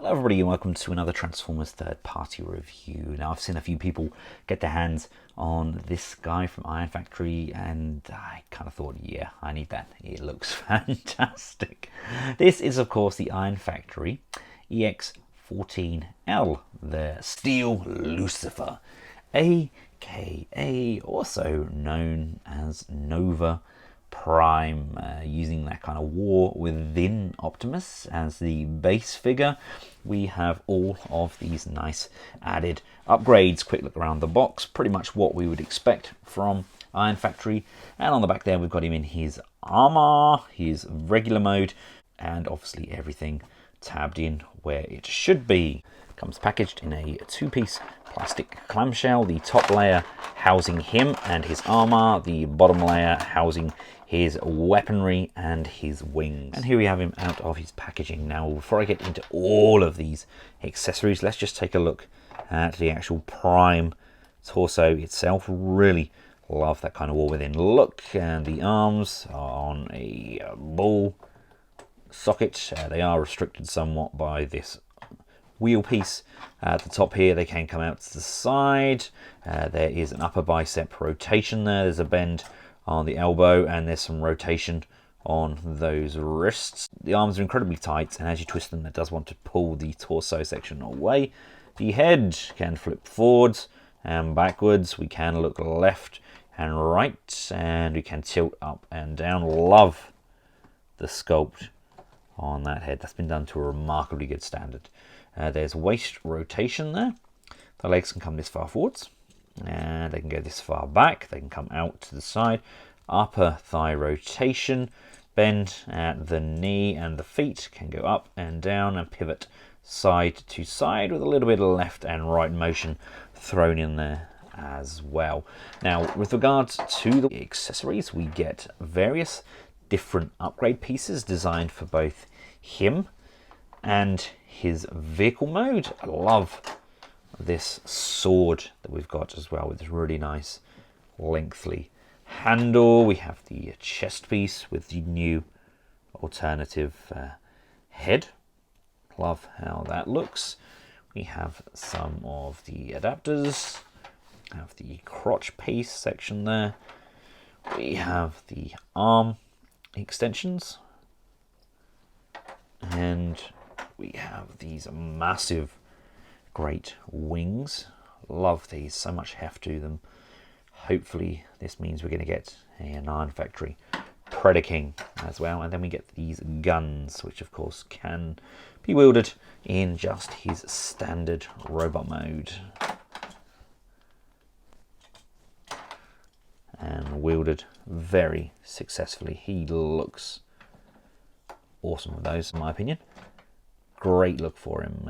Hello everybody and welcome to another Transformers third party review. Now I've seen a few people get their hands on this guy from Iron Factory and I kind of thought, yeah, I need that. It looks fantastic. This is of course the Iron Factory EX-14L, the Steel Lucifer, aka also known as Nova Prime, using that kind of war within Optimus as the base figure. We have all of these nice added upgrades. Quick look around the box, pretty much what we would expect from Iron Factory. And on the back there we've got him in his armor, his regular mode, and obviously everything tabbed in where it should be. Comes packaged in a two-piece plastic clamshell, the top layer housing him and his armor, the bottom layer housing his weaponry and his wings. And here we have him out of his packaging. Now before I get into all of these accessories, let's just take a look at the actual Prime torso itself. Really love that kind of war within look, and the arms are on a ball socket. They are restricted somewhat by this wheel piece at the top here. They can come out to the side. There is an upper bicep rotation there. There's a bend on the elbow and there's some rotation on those wrists. The arms are incredibly tight, and as you twist them it does want to pull the torso section away. The head can flip forwards and backwards. We can look left and right, and we can tilt up and down. Love the sculpt on that head. That's been done to a remarkably good standard. There's waist rotation there. The legs can come this far forwards, and they can go this far back. They can come out to the side. Upper thigh rotation, bend at the knee, and the feet can go up and down and pivot side to side with a little bit of left and right motion thrown in there as well. Now with regards to the accessories, we get various different upgrade pieces designed for both him and his vehicle mode. I love this sword that we've got as well, with this really nice lengthy handle. We have the chest piece with the new alternative head. Love how that looks. We have some of the adapters. We have the crotch piece section there. We have the arm extensions, and we have these massive great wings. Love these, so much heft to them. Hopefully this means we're going to get an Iron Factory Predaking as well. And then we get these guns, which of course can be wielded in just his standard robot mode, and wielded very successfully. He looks awesome with those, in my opinion. Great look for him.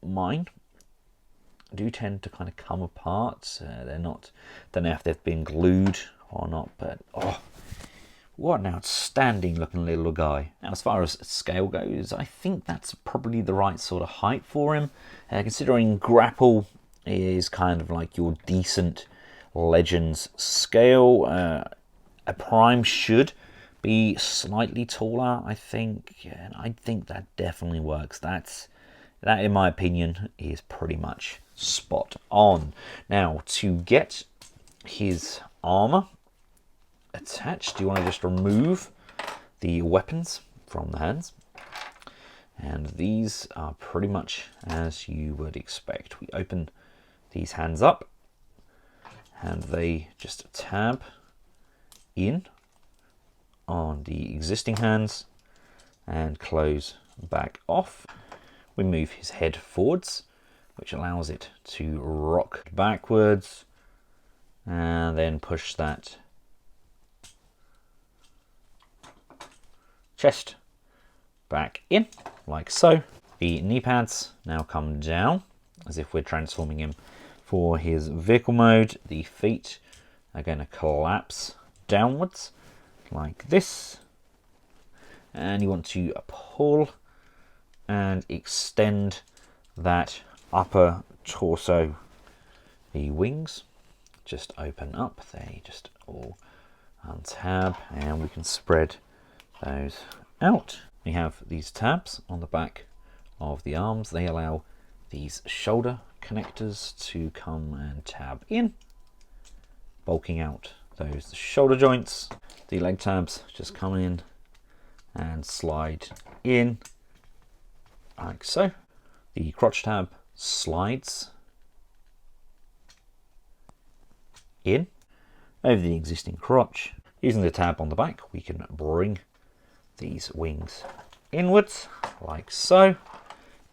Mine do tend to kind of come apart. They're not, don't know if they've been glued or not, but oh, what an outstanding looking little guy. Now as far as scale goes, I think that's probably the right sort of height for him, considering grapple is kind of like your decent Legends scale. A Prime should be slightly taller, I think, and I think that definitely works. That in my opinion is pretty much spot on. Now to get his armor attached, you want to just remove the weapons from the hands, and these are pretty much as you would expect. We open these hands up and they just tab in on the existing hands and close back off. We move his head forwards, which allows it to rock backwards, and then push that chest back in like so. The knee pads now come down as if we're transforming him for his vehicle mode. The feet are going to collapse downwards like this, and you want to pull and extend that upper torso. The wings just open up, they just all untab, and we can spread those out. We have these tabs on the back of the arms. They allow these shoulder connectors to come and tab in, bulking out those shoulder joints. The leg tabs just come in and slide in like so. The crotch tab slides in over the existing crotch. Using the tab on the back, we can bring these wings inwards like so,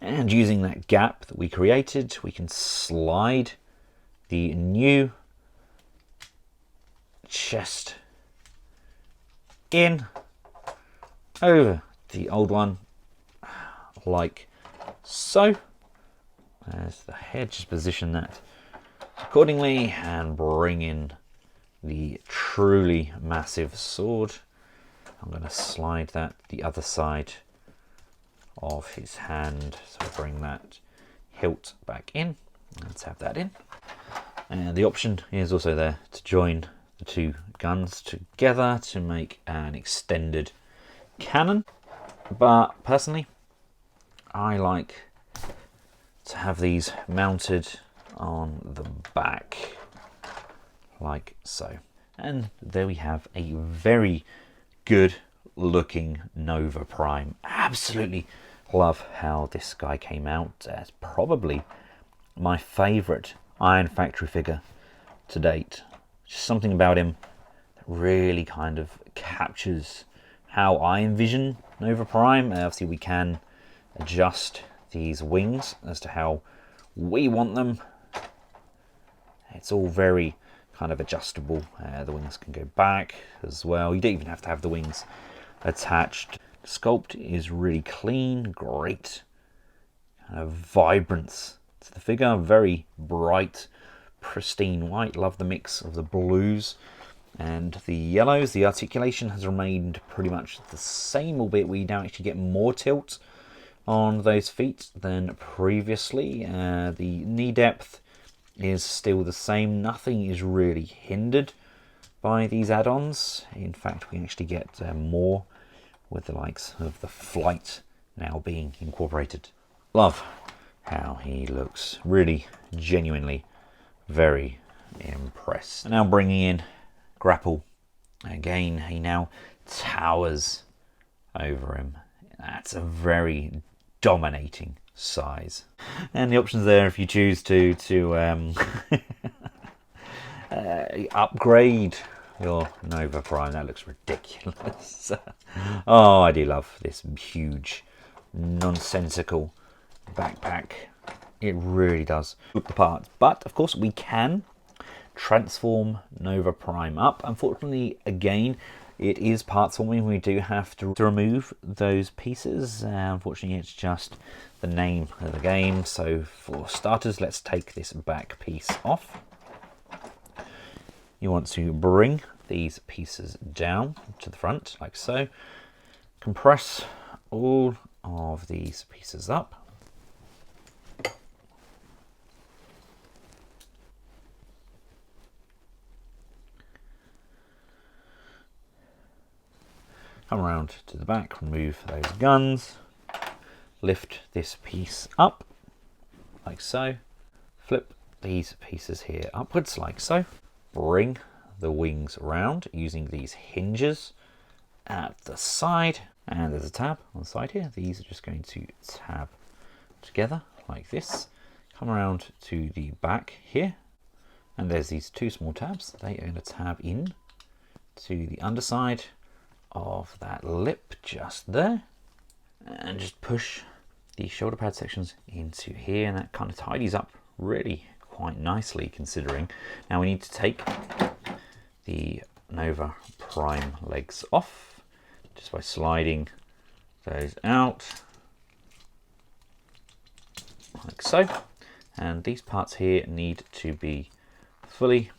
and using that gap that we created, we can slide the new chest in over the old one like so. As the head, just position that accordingly and bring in the truly massive sword. I'm going to slide that the other side of his hand, so bring that hilt back in. Let's have that in. And the option is also there to join the two guns together to make an extended cannon. But personally, I like to have these mounted on the back like so. And there we have a very good looking Nova Prime. Absolutely love how this guy came out. As probably my favorite Iron Factory figure to date. Just something about him that really kind of captures how I envision Nova Prime. Obviously we can adjust these wings as to how we want them. It's all very kind of adjustable. The wings can go back as well. You don't even have to have the wings attached. The sculpt is really clean, great kind of vibrance to the figure. Very bright, pristine white. Love the mix of the blues and the yellows. The articulation has remained pretty much the same, albeit we now actually get more tilt on those feet than previously. The knee depth is still the same. Nothing is really hindered by these add-ons. In fact, we actually get more with the likes of the flight now being incorporated. Love how he looks. Really, genuinely very impressed. Now bringing in grapple. Again, he now towers over him. That's a very dominating size. And the options there if you choose to upgrade your Nova Prime. That looks ridiculous. Oh, I do love this huge nonsensical backpack. It really does look the part. But of course we can transform Nova Prime up. Unfortunately, again, it is parts forming. We do have to remove those pieces. Unfortunately, it's just the name of the game. So for starters, let's take this back piece off. You want to bring these pieces down to the front like so. Compress all of these pieces up. Come around to the back, remove those guns, lift this piece up like so, flip these pieces here upwards like so, bring the wings around using these hinges at the side, and there's a tab on the side here. These are just going to tab together like this. Come around to the back here, and there's these two small tabs. They are going to tab in to the underside of that lip just there, and just push the shoulder pad sections into here, and that kind of tidies up really quite nicely considering. Now we need to take the Nova Prime legs off just by sliding those out like so, and these parts here need to be fully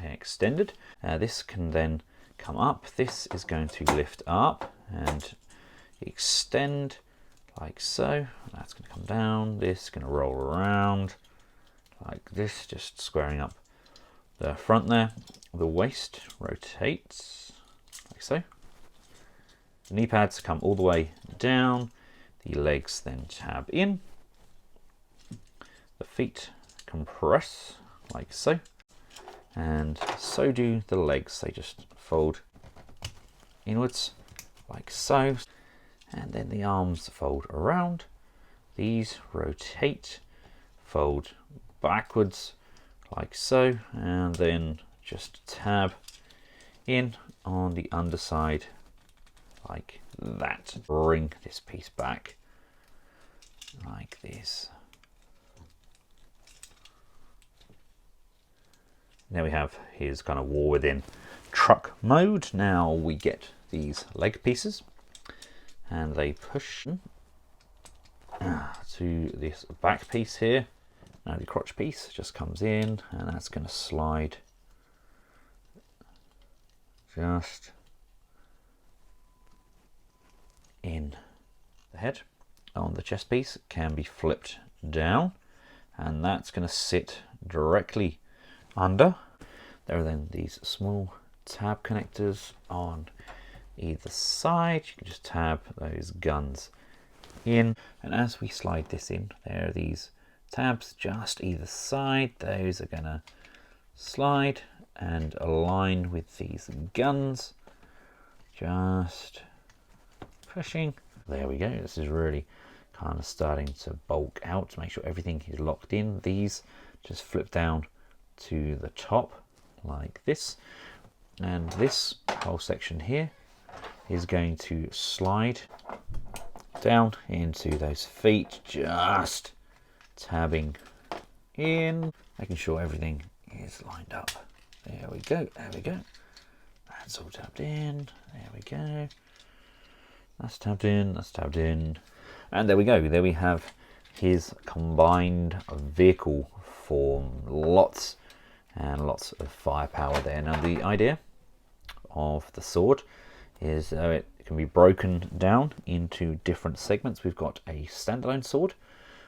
extended. This can then come up. This is going to lift up and extend like so. That's going to come down. This is going to roll around like this, just squaring up the front there. The waist rotates like so. The knee pads come all the way down. The legs then tab in. The feet compress like so. And so do the legs. They just fold inwards like so. And then the arms fold around. These rotate, fold backwards like so, and then just tab in on the underside like that. Bring this piece back like this. Now we have his kind of war within truck mode. Now we get these leg pieces and they push to this back piece here. Now the crotch piece just comes in and that's going to slide just in the head. On the chest piece can be flipped down and that's going to sit directly under. There are then these small tab connectors on either side. You can just tab those guns in, and as we slide this in, there are these tabs just either side. Those are gonna slide and align with these guns, just pushing. There we go. This is really kind of starting to bulk out to make sure everything is locked in. These just flip down to the top like this, and this whole section here is going to slide down into those feet, just tabbing in, making sure everything is lined up. There we go, there we go. That's all tabbed in, there we go. That's tabbed in, that's tabbed in. And there we go, there we have his combined vehicle form. Lots and lots of firepower there. Now the idea of the sword is it can be broken down into different segments. We've got a standalone sword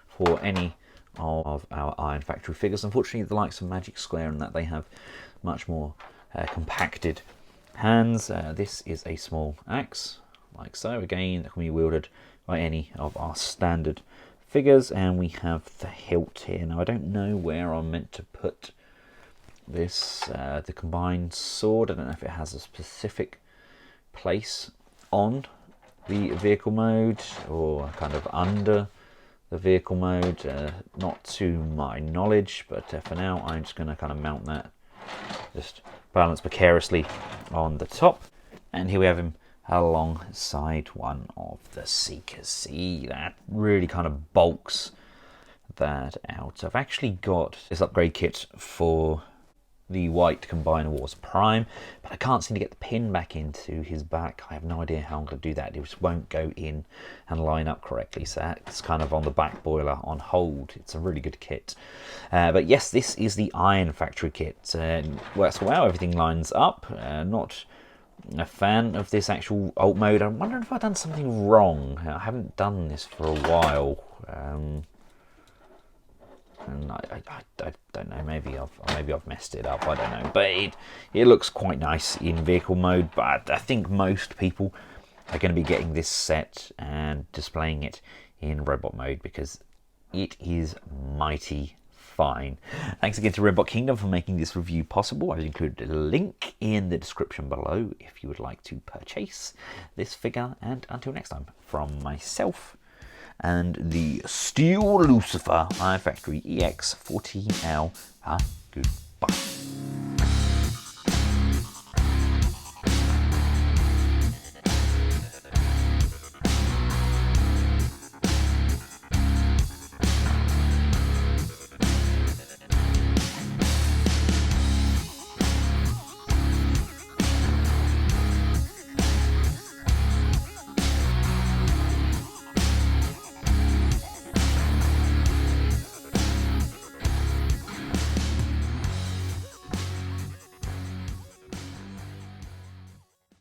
for any of our Iron Factory figures. Unfortunately, the likes of Magic Square and that, they have much more compacted hands. This is a small axe, like so. Again, that can be wielded by any of our standard figures. And we have the hilt here. Now, I don't know where I'm meant to put this, the combined sword. I don't know if it has a specific place on the vehicle mode or kind of under the vehicle mode. Not to my knowledge, but for now I'm just going to kind of mount that, just balance precariously on the top. And here we have him alongside one of the Seekers. See, that really kind of bulks that out. I've actually got this upgrade kit for the white Combiner Wars Prime, but I can't seem to get the pin back into his back. I have no idea how I'm going to do that. It just won't go in and line up correctly, so that's kind of on the back boiler on hold. It's a really good kit. But yes, this is the Iron Factory kit. Works well, everything lines up. Not a fan of this actual alt mode. I'm wondering if I've done something wrong. I haven't done this for a while. And I don't know, maybe I've messed it up, I don't know, but it looks quite nice in vehicle mode. But I think most people are going to be getting this set and displaying it in robot mode because it is mighty fine. Thanks again to Robot Kingdom for making this review possible. I've included a link in the description below if you would like to purchase this figure. And until next time, from myself and the Steel Lucifer Iron Factory EX-14L, good.